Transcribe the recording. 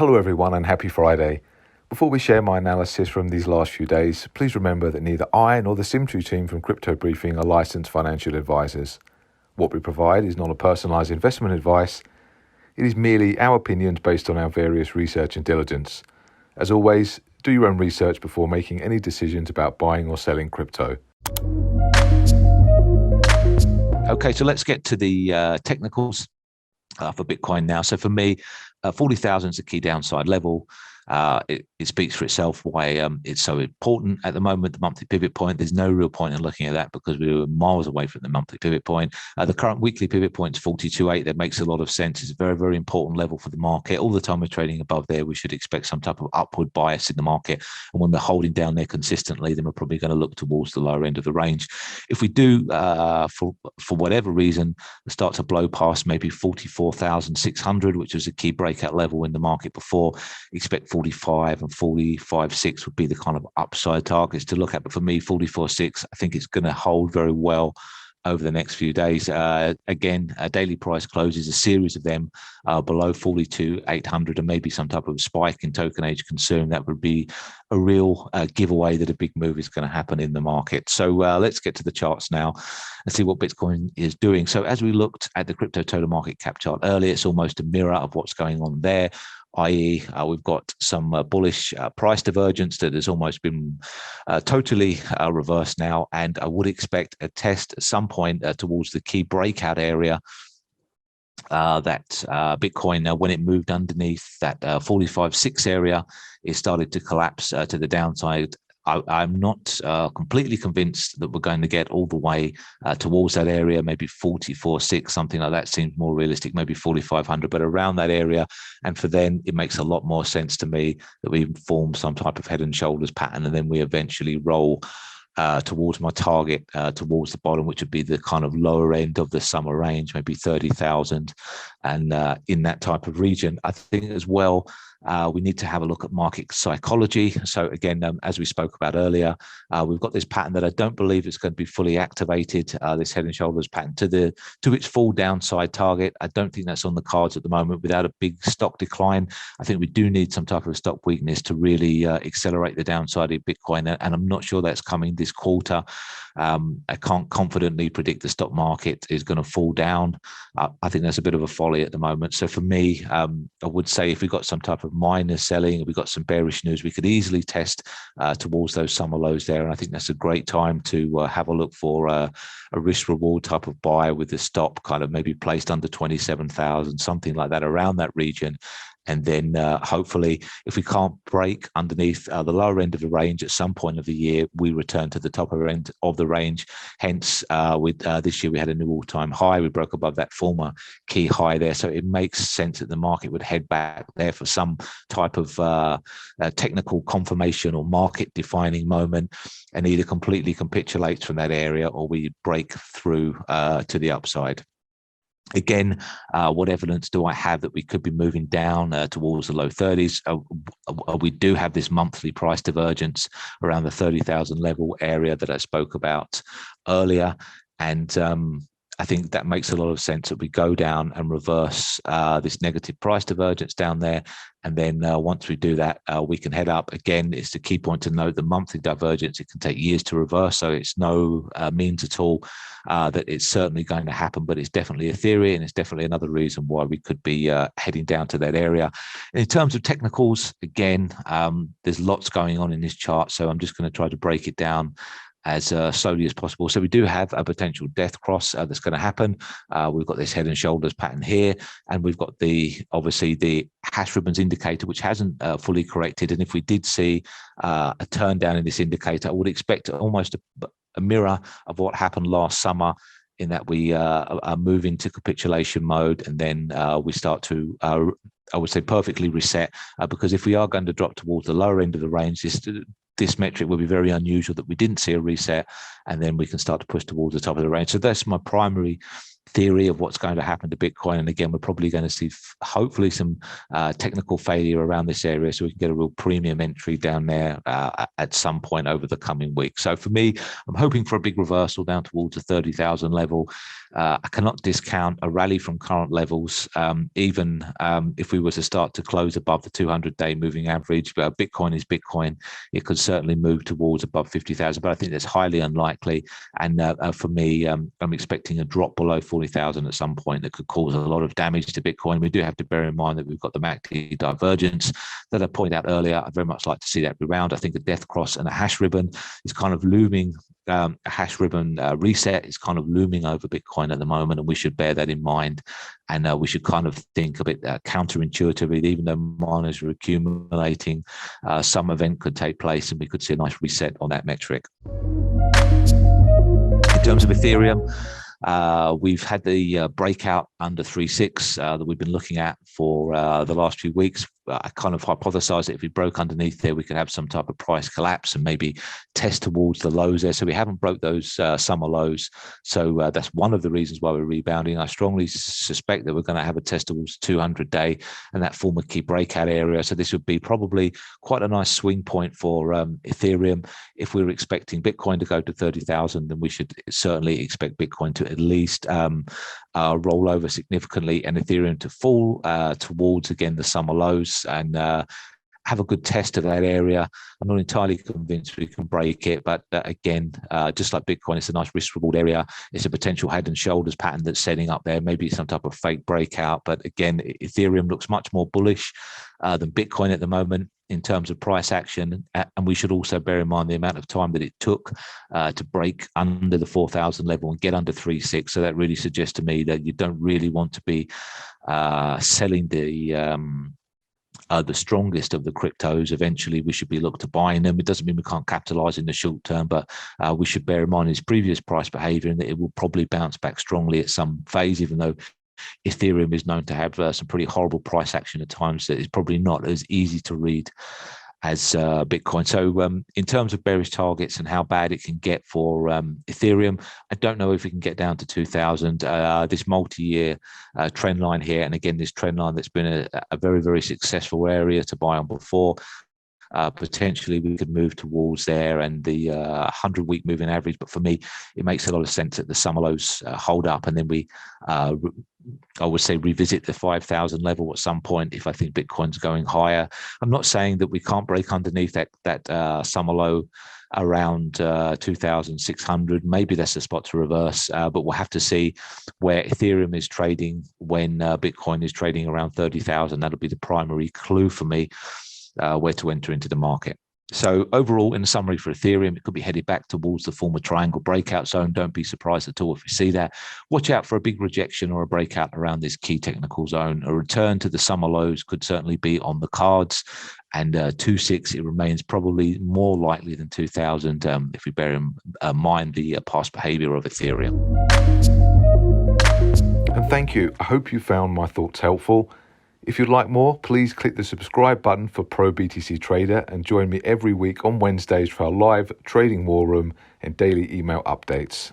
Hello everyone and happy Friday. Before we share my analysis from these last few days, please remember that neither I nor the SIMETRI team from Crypto Briefing are licensed financial advisors. What we provide is not a personalised investment advice. It is merely our opinions based on our various research and diligence. As always, do your own research before making any decisions about buying or selling crypto. Okay, so let's get to the technicals for Bitcoin now. So for me, 40,000 is a key downside level. It speaks for itself why it's so important at the moment, the monthly pivot point. There's no real point in looking at that because we were miles away from the monthly pivot point. The current weekly pivot point is 42.8. That makes a lot of sense. It's a very, very important level for the market. All the time we're trading above there, we should expect some type of upward bias in the market. And when we're holding down there consistently, then we're probably going to look towards the lower end of the range. If we do, for whatever reason, start to blow past maybe 44,600, which was a key breakout level in the market before, expect 45 and 45.6 would be the kind of upside targets to look at. But for me, 44.6, I think it's going to hold very well over the next few days. Again, a daily price closes, a series of them below 42,800, and maybe some type of spike in token age consume. That would be a real giveaway that a big move is going to happen in the market. So let's get to the charts now and see what Bitcoin is doing. So as we looked at the crypto total market cap chart earlier, it's almost a mirror of what's going on there. I.e., we've got some bullish price divergence that has almost been totally reversed now, and I would expect a test at some point towards the key breakout area that Bitcoin, when it moved underneath that 45.6 area, it started to collapse to the downside. I'm not completely convinced that we're going to get all the way towards that area. Maybe 44.6, something like that seems more realistic, maybe 4,500, but around that area. And for then, it makes a lot more sense to me that we form some type of head and shoulders pattern, and then we eventually roll towards my target, towards the bottom, which would be the kind of lower end of the summer range, maybe 30,000. And in that type of region, I think as well, we need to have a look at market psychology. So again, as we spoke about earlier, we've got this pattern that I don't believe it's going to be fully activated, this head and shoulders pattern to its full downside target. I don't think that's on the cards at the moment without a big stock decline. I think we do need some type of stock weakness to really accelerate the downside of Bitcoin, and I'm not sure that's coming this quarter. I can't confidently predict the stock market is going to fall down. I think that's a bit of a folly at the moment. So for me, I would say if we got some type of minor selling, if we got some bearish news, we could easily test towards those summer lows there. And I think that's a great time to have a look for a risk reward type of buy with the stop kind of maybe placed under 27,000, something like that, around that region. And then hopefully, if we can't break underneath the lower end of the range at some point of the year, we return to the top end of the range. Hence, with this year, we had a new all-time high. We broke above that former key high there. So it makes sense that the market would head back there for some type of technical confirmation or market-defining moment, and either completely capitulates from that area or we break through to the upside. Again, what evidence do I have that we could be moving down towards the low 30s? We do have this monthly price divergence around the 30,000 level area that I spoke about earlier. And I think that makes a lot of sense that we go down and reverse this negative price divergence down there. And then once we do that, we can head up. Again, it's the key point to note the monthly divergence. It can take years to reverse. So it's no means at all that it's certainly going to happen, but it's definitely a theory, and it's definitely another reason why we could be heading down to that area. In terms of technicals, again, there's lots going on in this chart. So I'm just going to try to break it down as slowly as possible. So we do have a potential death cross that's going to happen. We've got this head and shoulders pattern here, and we've got obviously the hash ribbons indicator, which hasn't fully corrected. And if we did see a turn down in this indicator, I would expect almost a mirror of what happened last summer, in that we are moving to capitulation mode, and then we start to I would say perfectly reset, because if we are going to drop towards the lower end of the range, this metric will be very unusual that we didn't see a reset, and then we can start to push towards the top of the range. So that's my primary theory of what's going to happen to Bitcoin. And again, we're probably going to see hopefully some technical failure around this area, so we can get a real premium entry down there at some point over the coming week. So for me, I'm hoping for a big reversal down towards the 30,000 level. I cannot discount a rally from current levels, even if we were to start to close above the 200-day moving average. Bitcoin is Bitcoin. It could certainly move towards above 50,000, but I think that's highly unlikely. And for me, I'm expecting a drop below 40,000 at some point that could cause a lot of damage to Bitcoin. We do have to bear in mind that we've got the MACD divergence that I pointed out earlier. I'd very much like to see that rebound. I think a death cross and a hash ribbon is kind of looming. A hash ribbon reset is kind of looming over Bitcoin at the moment, and we should bear that in mind. And we should kind of think a bit counterintuitively, even though miners are accumulating, some event could take place and we could see a nice reset on that metric. In terms of Ethereum, we've had the breakout under 3.6 that we've been looking at for the last few weeks. I kind of hypothesized that if we broke underneath there, we could have some type of price collapse and maybe test towards the lows there. So we haven't broke those summer lows. So that's one of the reasons why we're rebounding. I strongly suspect that we're going to have a test towards 200-day and that form a key breakout area. So this would be probably quite a nice swing point for Ethereum. If we were expecting Bitcoin to go to 30,000, then we should certainly expect Bitcoin to at least roll over significantly and Ethereum to fall towards, again, the summer lows and have a good test of that area. I'm not entirely convinced we can break it, but again, just like Bitcoin, it's a nice risk reward area. It's a potential head and shoulders pattern that's setting up there. Maybe some type of fake breakout, but again, Ethereum looks much more bullish than Bitcoin at the moment in terms of price action. And we should also bear in mind the amount of time that it took to break under the 4,000 level and get under 3.6. So that really suggests to me that you don't really want to be selling the strongest of the cryptos. Eventually, we should be looked to buying them. It doesn't mean we can't capitalize in the short term, but we should bear in mind his previous price behavior and that it will probably bounce back strongly at some phase, even though Ethereum is known to have some pretty horrible price action at times that is probably not as easy to read as Bitcoin. So in terms of bearish targets and how bad it can get for Ethereum, I don't know if we can get down to 2,000. This multi-year trend line here, and again, this trend line that's been a very, very successful area to buy on before, potentially we could move towards there and the 100-week moving average. But for me, it makes a lot of sense that the summer lows hold up, and then we I would say revisit the 5,000 level at some point if I think Bitcoin's going higher. I'm not saying that we can't break underneath that summer low around 2,600. Maybe that's the spot to reverse, but we'll have to see where Ethereum is trading when Bitcoin is trading around 30,000. That'll be the primary clue for me where to enter into the market. So overall, in the summary for Ethereum, it could be headed back towards the former triangle breakout zone. Don't be surprised at all if you see that. Watch out for a big rejection or a breakout around this key technical zone. A return to the summer lows could certainly be on the cards. And 2.6, it remains probably more likely than 2,000 if we bear in mind the past behavior of Ethereum. And thank you. I hope you found my thoughts helpful. If you'd like more, please click the subscribe button for Pro BTC Trader and join me every week on Wednesdays for our live trading war room and daily email updates.